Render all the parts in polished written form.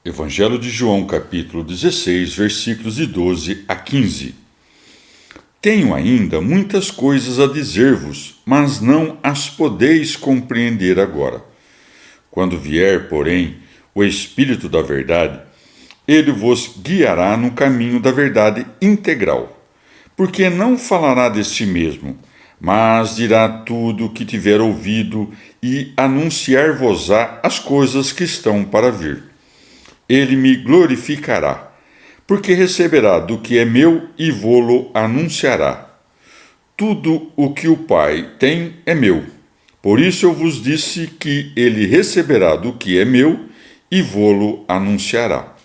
Evangelho de João, capítulo 16, versículos de 12 a 15. Tenho ainda muitas coisas a dizer-vos, mas não as podeis compreender agora. Quando vier, porém, o Espírito da Verdade, ele vos guiará no caminho da verdade integral, porque não falará de si mesmo, mas dirá tudo o que tiver ouvido e anunciar-vos-á as coisas que estão para vir. Ele me glorificará, porque receberá do que é meu e vô-lo anunciará. Tudo o que o Pai tem é meu. Por isso eu vos disse que ele receberá do que é meu e vô-lo anunciará.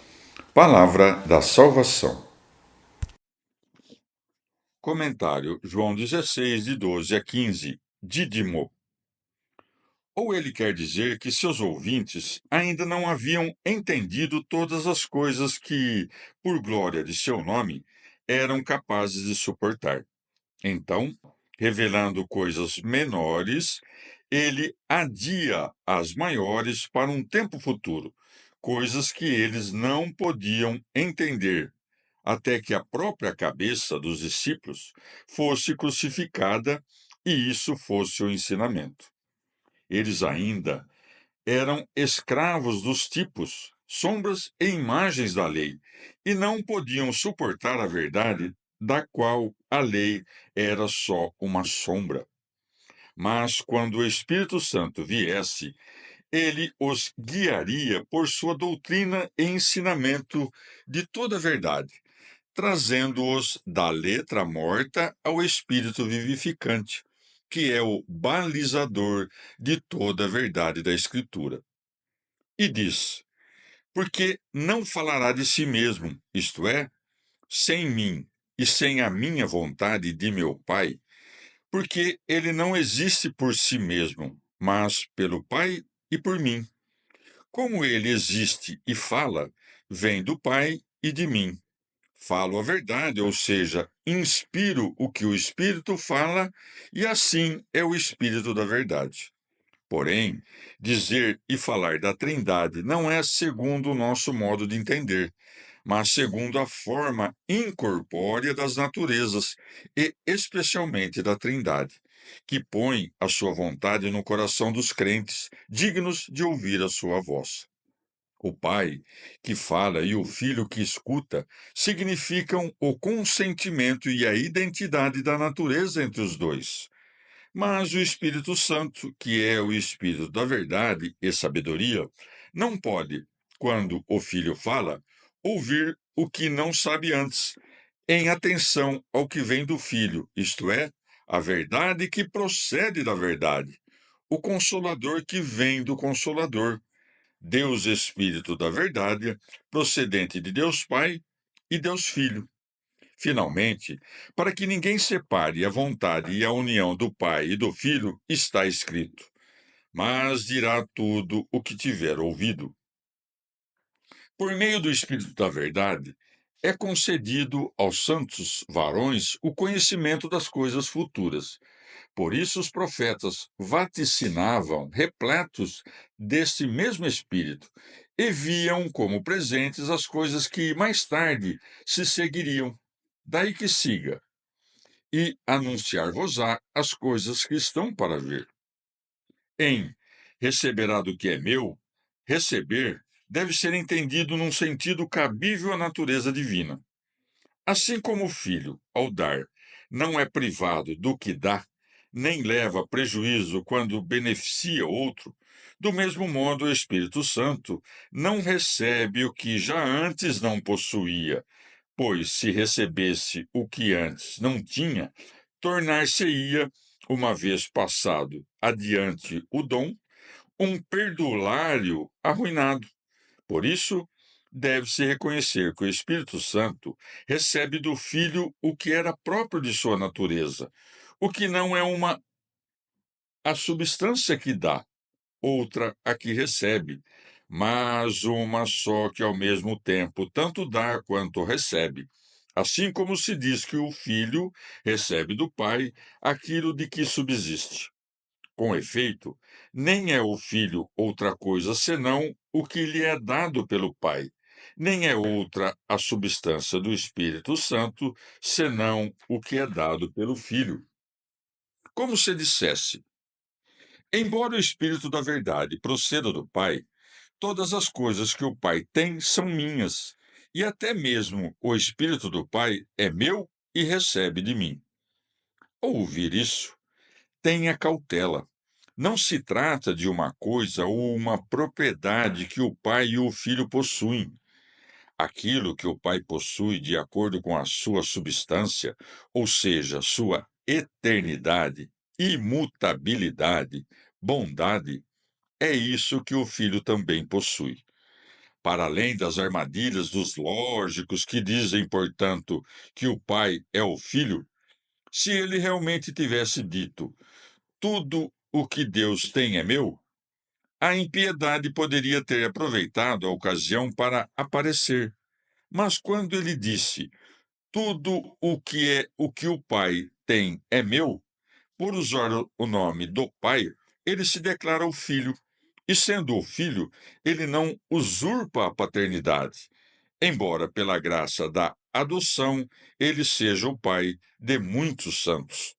Palavra da salvação. Comentário João 16, de 12 a 15. Dídimo. Ou ele quer dizer que seus ouvintes ainda não haviam entendido todas as coisas que, por glória de seu nome, eram capazes de suportar. Então, revelando coisas menores, ele adia as maiores para um tempo futuro, coisas que eles não podiam entender, até que a própria cabeça dos discípulos fosse crucificada e isso fosse o ensinamento. Eles ainda eram escravos dos tipos, sombras e imagens da lei, e não podiam suportar a verdade da qual a lei era só uma sombra. Mas quando o Espírito Santo viesse, ele os guiaria por sua doutrina e ensinamento de toda a verdade, trazendo-os da letra morta ao espírito vivificante, que é o balizador de toda a verdade da Escritura. E diz: porque não falará de si mesmo, isto é, sem mim e sem a minha vontade de meu Pai, porque ele não existe por si mesmo, mas pelo Pai e por mim. Como ele existe e fala, vem do Pai e de mim. Falo a verdade, ou seja, inspiro o que o Espírito fala, e assim é o Espírito da verdade. Porém, dizer e falar da Trindade não é segundo o nosso modo de entender, mas segundo a forma incorpórea das naturezas, e especialmente da Trindade, que põe a sua vontade no coração dos crentes, dignos de ouvir a sua voz. O Pai que fala e o Filho que escuta significam o consentimento e a identidade da natureza entre os dois. Mas o Espírito Santo, que é o Espírito da verdade e sabedoria, não pode, quando o Filho fala, ouvir o que não sabe antes, em atenção ao que vem do Filho, isto é, a verdade que procede da verdade, o Consolador que vem do Consolador, Deus Espírito da verdade, procedente de Deus Pai e Deus Filho. Finalmente, para que ninguém separe a vontade e a união do Pai e do Filho, está escrito: mas dirá tudo o que tiver ouvido. Por meio do Espírito da Verdade, é concedido aos santos varões o conhecimento das coisas futuras. Por isso, os profetas vaticinavam, repletos deste mesmo Espírito, e viam como presentes as coisas que mais tarde se seguiriam. Daí que siga e anunciar-vos-á as coisas que estão para vir. Em receberá do que é meu, receber deve ser entendido num sentido cabível à natureza divina. Assim como o filho, ao dar, não é privado do que dá, nem leva prejuízo quando beneficia outro, do mesmo modo o Espírito Santo não recebe o que já antes não possuía, pois se recebesse o que antes não tinha, tornar-se-ia, uma vez passado adiante o dom, um perdulário arruinado. Por isso, deve-se reconhecer que o Espírito Santo recebe do Filho o que era próprio de sua natureza, o que não é uma a substância que dá, outra a que recebe, mas uma só que ao mesmo tempo tanto dá quanto recebe. Assim como se diz que o Filho recebe do Pai aquilo de que subsiste. Com efeito, nem é o Filho outra coisa senão o que lhe é dado pelo Pai, nem é outra a substância do Espírito Santo senão o que é dado pelo Filho. Como se dissesse: embora o Espírito da Verdade proceda do Pai, todas as coisas que o Pai tem são minhas, e até mesmo o Espírito do Pai é meu e recebe de mim. Ao ouvir isso, tenha cautela. Não se trata de uma coisa ou uma propriedade que o Pai e o Filho possuem. Aquilo que o Pai possui de acordo com a sua substância, ou seja, sua eternidade, imutabilidade, bondade, é isso que o Filho também possui. Para além das armadilhas dos lógicos que dizem, portanto, que o Pai é o Filho, se ele realmente tivesse dito: tudo o que Deus tem é meu, a impiedade poderia ter aproveitado a ocasião para aparecer. Mas quando ele disse: tudo o que o Pai tem é meu, por usar o nome do Pai, ele se declara o Filho. E sendo o Filho, ele não usurpa a paternidade, embora pela graça da adoção ele seja o pai de muitos santos.